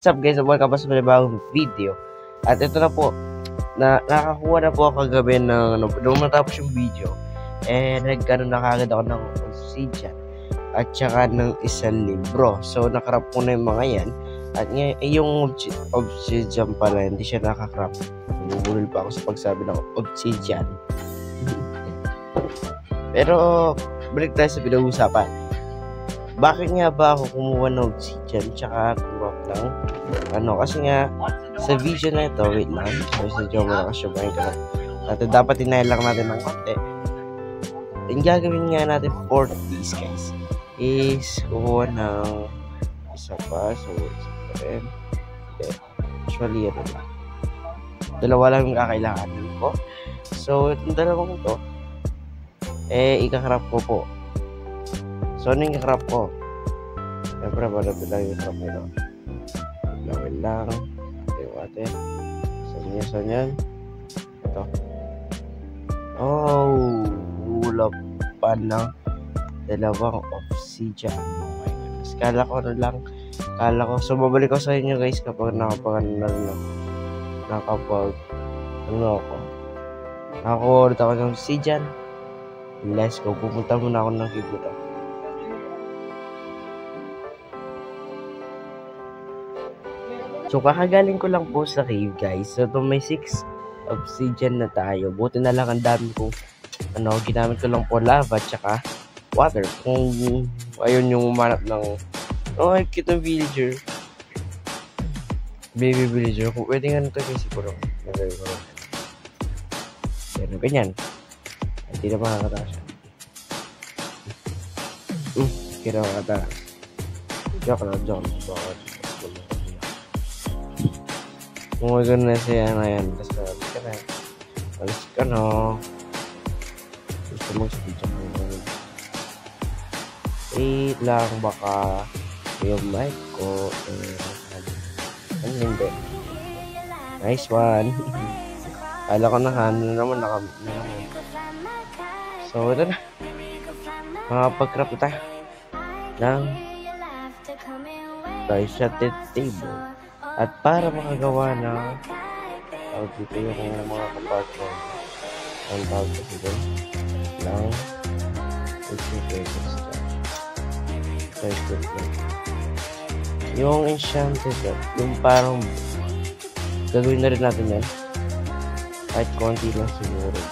What's up guys, welcome back sa panibagong video. At ito na po, nakakuha na po ako kagabi ng nung matapos yung video. Nagkaroon na kagad ako ng obsidian at saka ng isang libro. So nakarap ko na yung mga yan. At yung obsidian pala, hindi siya nakakrap. Bubulol pa ako sa pagsabi ng obsidian. Pero balik tayo sa pinag-uusapan. Bakit nga ba ako kumuha ng obsidian tsaka crop ng kasi nga sa video na ito, wait lang, so medyo makakasyabay ka at dapat tinay lang natin ng konti. Yung gagawin nga natin for this guys is kuha ng isa pa, so isa pa rin. Actually ito lang, dalawa lang yung kakailanganin ko. So itong dalawang to ikakrap ko po. So, ano yung crop ko? Siyempre, malapit lang yung crop nito. Lawin lang. Ate. So, yan. Ito. Oh, wala pa ng dalawang obsidian. Oh my goodness. Kala ko, so, babalik ko sa inyo guys kapag nakakuha ako ng obsidian. Let's go. Pupunta muna ako ng kibuta. So, kakagaling ko lang po sa cave, guys. So, may 6 obsidian na tayo. Buti na lang ang dami kong, ginamit ko lang po lava at saka water. Kung ayun yung umanap ng, cute ng villager. Baby villager. Kung pwede nga nito, guys, siguro. Nagawin ko lang. Pero, ganyan. Hindi na makakataas. Kira makakataas. Joke lang. Oh my goodness, yan. Alis ka na. Gusto mag-speech ako. Wait lang, baka yung mic ko. Hindi. Nice one. Kala ko naman. So, ito na. Makapag-craft na tayo ng die-shotted table. At para makagawa ng dito yung mga compartment ang tawag kasi doon ng yung enchanted yung parang gagawin na rin natin yan kahit konti lang siguro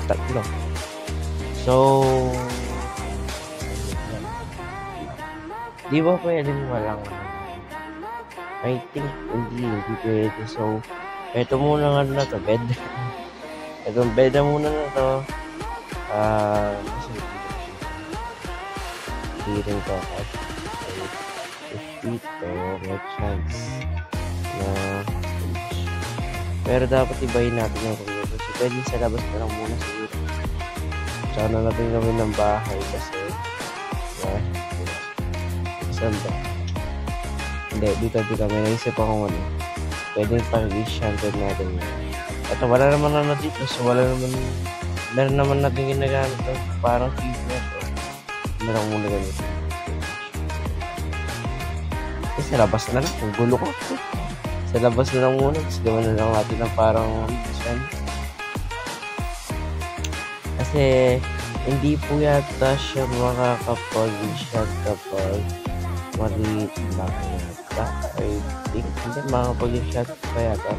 tatlo. So di ba pwedeng walang I think hindi pwede. So, ito muna nga na to, bed. Itong bed na muna na to. Hindi rin to. If dito, may chance na pero dapat ibahin natin yung computer. So, pwede sa labas na lang muna siguro. Tsaka na natin gawin ng bahay kasi saan ba? Hindi, dito may naisip akong pwedeng pag-enchanted natin. Ito, wala naman na dito. So, meron naman natin ginagamit ito. Parang keyboard. Meron muna ganito. Sa labas na lang. Ang gulo ko. Sa labas na lang muna. Tapos gawin na lang natin ng parang kasi hindi po yata siya makakapag-enchant kapag maliit lang yata. I think hindi makakapag-enchant pa yata.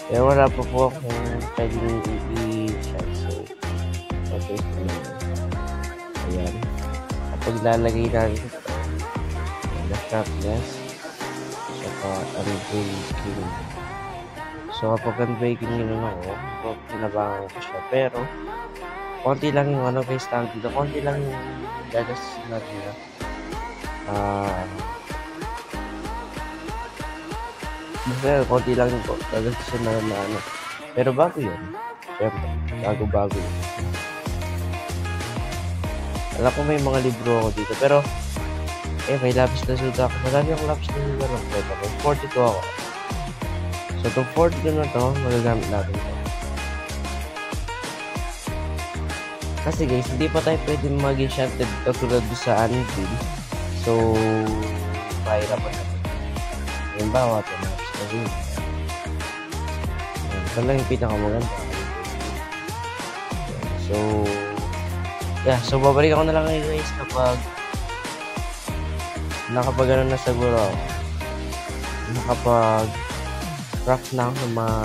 Pero wala pa po akong pwedeng i-enchant. So, okay. Ayan. Kapag lalagay natin ito, the sharpness, saka unbreaking. So, kapag unbreaking yun ako, pinabangan ko siya. Pero, konti lang yung guys, tawag dito. Konti lang yung gagastos natin na. Basta konti lang po gagastos na pero bago yun, syempre bago yun. Alam ko may mga libro ako dito pero may lapis na suda ako. Madami akong lapis na suda lang pwede ako. 42 ako. So itong 42 na to magagamit natin to kasi guys hindi pa tayo pwede mag-enchanted katulad sa anvil. So, mahirapan natin. Halimbawa, tinapos na rin. Ito lang yung pinakamaganda. So, yeah. So, babalik ako na lang ngayon guys kapag nakapag na siguro ako. Nakapag craft na ako ng mga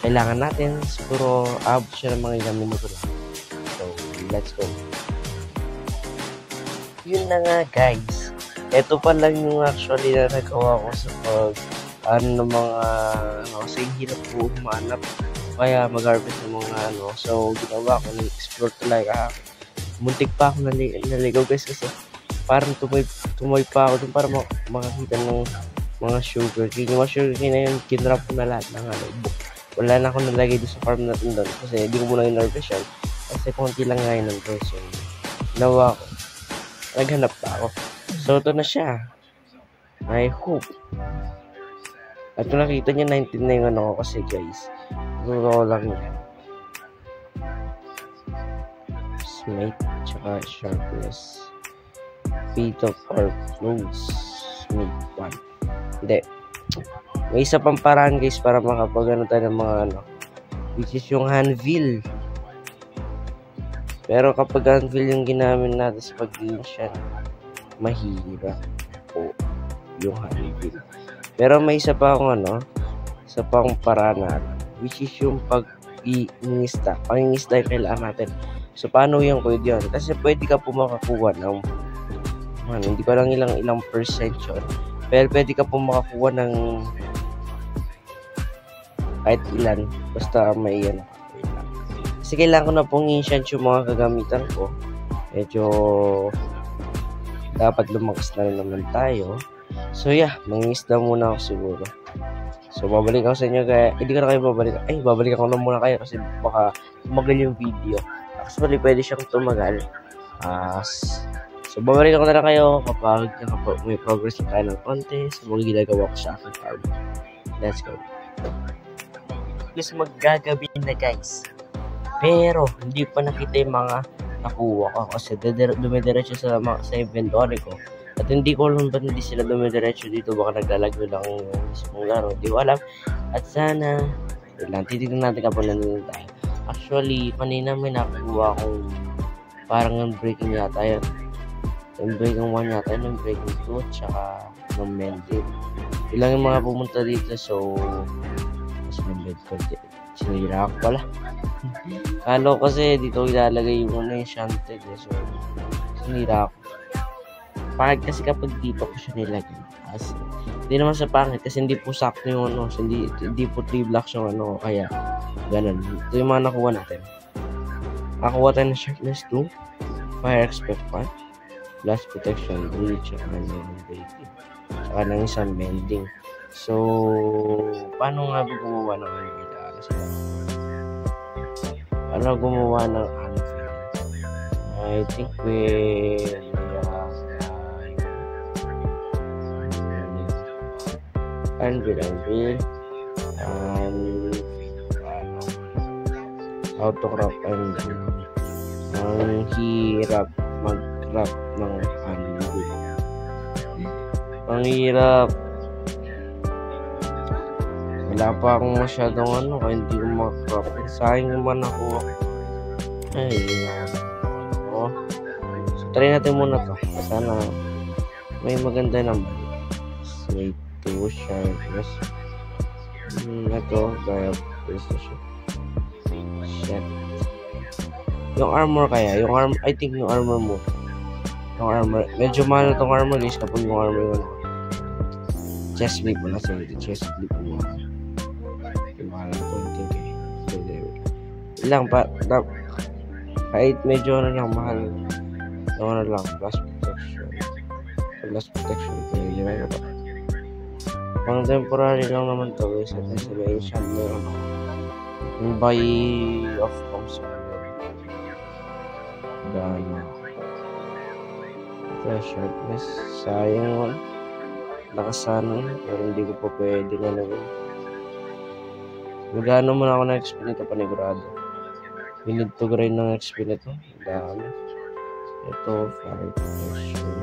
kailangan natin. Siguro, abot siya ng mga ilang minuto lang. So, let's go. Yun na nga guys. Ito pa lang yung actually na nagawa ko sa ng mga kasi hirap po humanap kaya mag-harvest ng mga so ginawa ko, nag-explore talaga ako. Muntik pa ako naligaw guys kasi parang tumoy pa ako dun para makakita ng mga sugarcane. Yung mga sugarcane na yun, kinrap ko na lahat ng wala na ako nalagay doon sa farm natin doon kasi hindi ko muna in-harvest yan kasi konti lang nga yun ng so ginawa ko, naghanap pa ako. So, ito na siya. I hope. At kung nakita nyo, 19 na yung ko kasi guys. Totoo lang yan. Smite, tsaka sharpness. Feet of our clothes. Smite 1. Hindi. May isa pang paraan guys para makapagano tayo ng mga which is yung handvil. Pero kapag handvil yung ginamit natin sa pag-ancient, mahirap po yung handvil. Pero may isa pa akong isa pang paraan na which is yung pag-iinista. Pang-iinista yung kailangan natin. So, paano yung code yun? Kasi pwede ka po makakuha ng hindi ko lang ilang percent yun. Pero pwede ka po makakuha ng kahit ilan. Basta may Kasi kailangan ko na pong i-enchant yung mga kagamitan ko. Medyo dapat lumakas na rin naman tayo. So yeah, mangingisda muna ako siguro. So babalik ako sa inyo kaya hindi ko na kayo babalik. Babalik ako na muna kayo kasi baka tumagal yung video. Actually pwede siyang tumagal. So babalik ako na lang kayo kapag may progress na tayo ng konti sa mga ginagawa ko sa aking farm. Let's go. Guys, maggagabi na guys. Pero hindi pa nakita yung mga nakuha ko kasi dumidiretso sa inventory ko. At hindi ko alam ba't hindi sila dumidiretso dito. Baka naglalagyo lang yung mismong laro. Hindi ko alam. At sana, titignan natin kapag nandun tayo. Actually, kanina may nakuha akong parang yung breaking yata yun. Yung breaking 1 yata yun. Yung breaking 2 tsaka yung mending. Ilang yung mga pumunta dito. So, mas mending ko. Sinira ako pala. Kalo kasi dito ilalagay yung enchanted. So, sinira ako. Pangit kasi kapag dito ko siya nilagay. Hindi naman sa pangit kasi hindi po sakto yung hindi po 3 blocks yung kaya ganun. Ito yung mga nakuha natin. Nakuha tayo ng sharpness 2, fire expect 1, blast protection 3, tsaka ng breaking. Tsaka ng isang mending. So, paano nga ba gumawa ng Paano gumawa ng I think anvil and how to craft anvil. Ang hirap mag-craft ng anvil. Ang hirap. Wala pa akong masyadong kaya hindi ko mag-craft. Sayang naman ako. So try natin muna to. Sana may maganda naman. Wait. 2 sharpness. Ito, gaya precision. Shit. Yung armor kaya, I think yung armor mo. Yung armor, medyo mahal na tong armor guys kapag yung armor yun. Chest plate mo na sa chest plate mo. Mahal na to, I think ilang pa, kahit medyo lang, mahal. Lang, blast protection. Blast protection, yun na ba? Pang temporary lang naman to guys at sa may enchant na yung buy of comes gano'n ito sharpness sayang nakasanan pero hindi ko pa pwede nga naman magano muna ako na XP nito panigurado we need to grind ng XP nito dami ito fire protection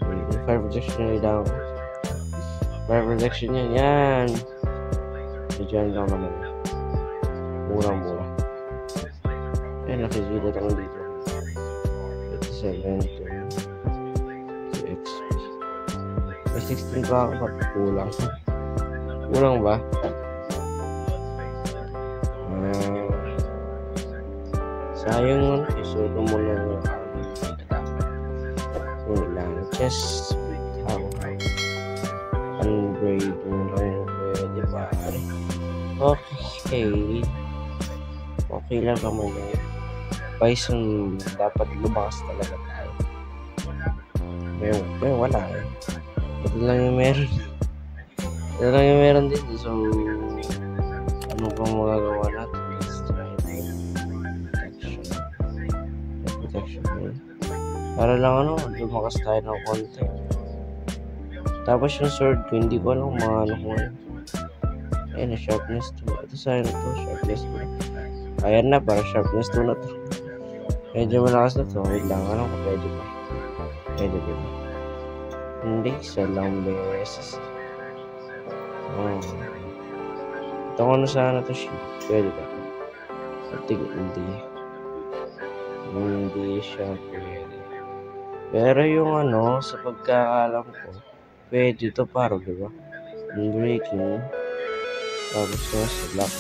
yung fire protection na ilang Fire protection yan. Yan. Diyan lang naman. Murang-mura. Ayan, nakisulat ako dito. 87 to XP. May 16 pa ako. Ba't kulang? Kulang ba? Sayang nun. Isulo mo lang yung ilang chest. Unbraid mo lang. Pwede ba? Okay. Okay lang naman eh. Bison, dapat lumakas talaga tayo. Pero wala eh. Ito lang yung meron. Ito lang yung meron din. So, ano pang magagawa natin? Let's try protection. Para lang ano, lumakas tayo ng konti. Tapos yung sword ko, hindi ko alam mga ano ko ngayon. Ayan, sharpness 2. Ito sa'yo na to, sharpness 2. Ayan na, para sharpness 2 na to. Medyo malakas na to. Wait lang, ano ko, pwede pa. Pwede pa. Hindi, isa lang beses. Ito ko na sana to shield. Pwede pa. Hindi siya pwede. Pero yung ano, sa pagkakalam ko, pwede to paro, diba? Unbreaking. Tapos na sa lock.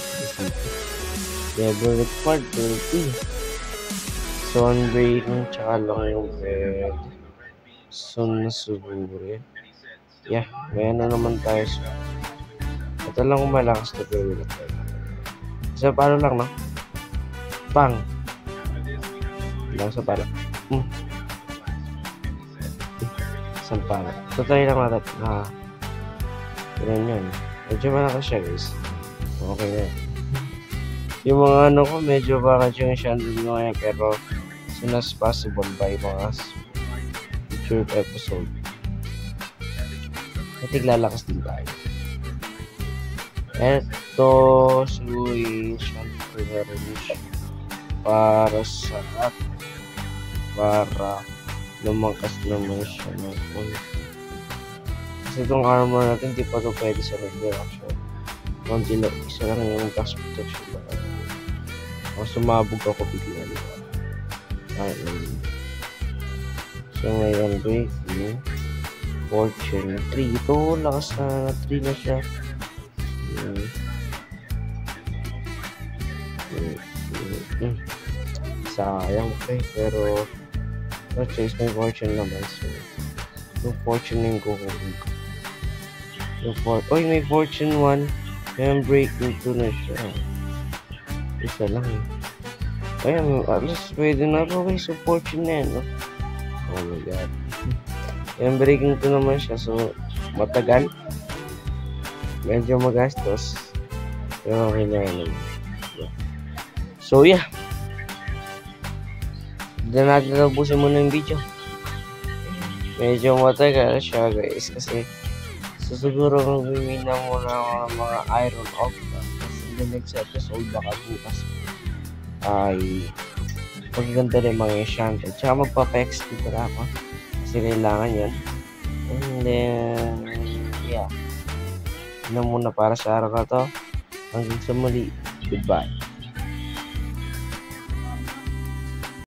Level required 30. So, unbreaking tsaka lang yung bed. Sun na siguro. Yeah, may ano naman tayo. Ito lang kung malakas na pero wala tayo. So, paano lang, no? Bang! Lang sa pala. Saan pala? So, tayo lang natin. Ganyan yun. Medyo malakas siya, guys. Okay na. Yung mga ano ko, medyo baka yung shandon nyo ngayon. Pero, as soon as possible by mga future episode. At lalakas din tayo. Eto, suwi shandon para lumangkas naman siya ng konti. Kasi itong armor natin, di pa ito pwede sa reaction. Konti lang, isa lang yung gas protection lang. Kung sumabog ako bigla. So ngayon, breaking. Fortune 3. Ito, lakas na 3 na siya. Sayang, okay. Pero, chase may fortune naman. So, yung fortune yung kukunin ko. May fortune 1. May breaking 2 na siya. Isa lang eh. Ayan, at least pwede na ito. Okay, so fortune na yan, no? Oh my god. Yung breaking 2 naman siya. So, matagal. Medyo magastos. Pero okay na yan. So, yeah. Hindi na natin nabusin muna yung video. Medyo matagal siya, guys. Kasi, siguro mag-win na muna ako ng mga iron off. Kasi in the next episode, baka bukas ay magaganda rin mga enchanted. Tsaka magpapa-XP para ako. Kasi kailangan yan. And then, yeah. Yun na muna para sa araw na to. Hanggang sa muli. Goodbye.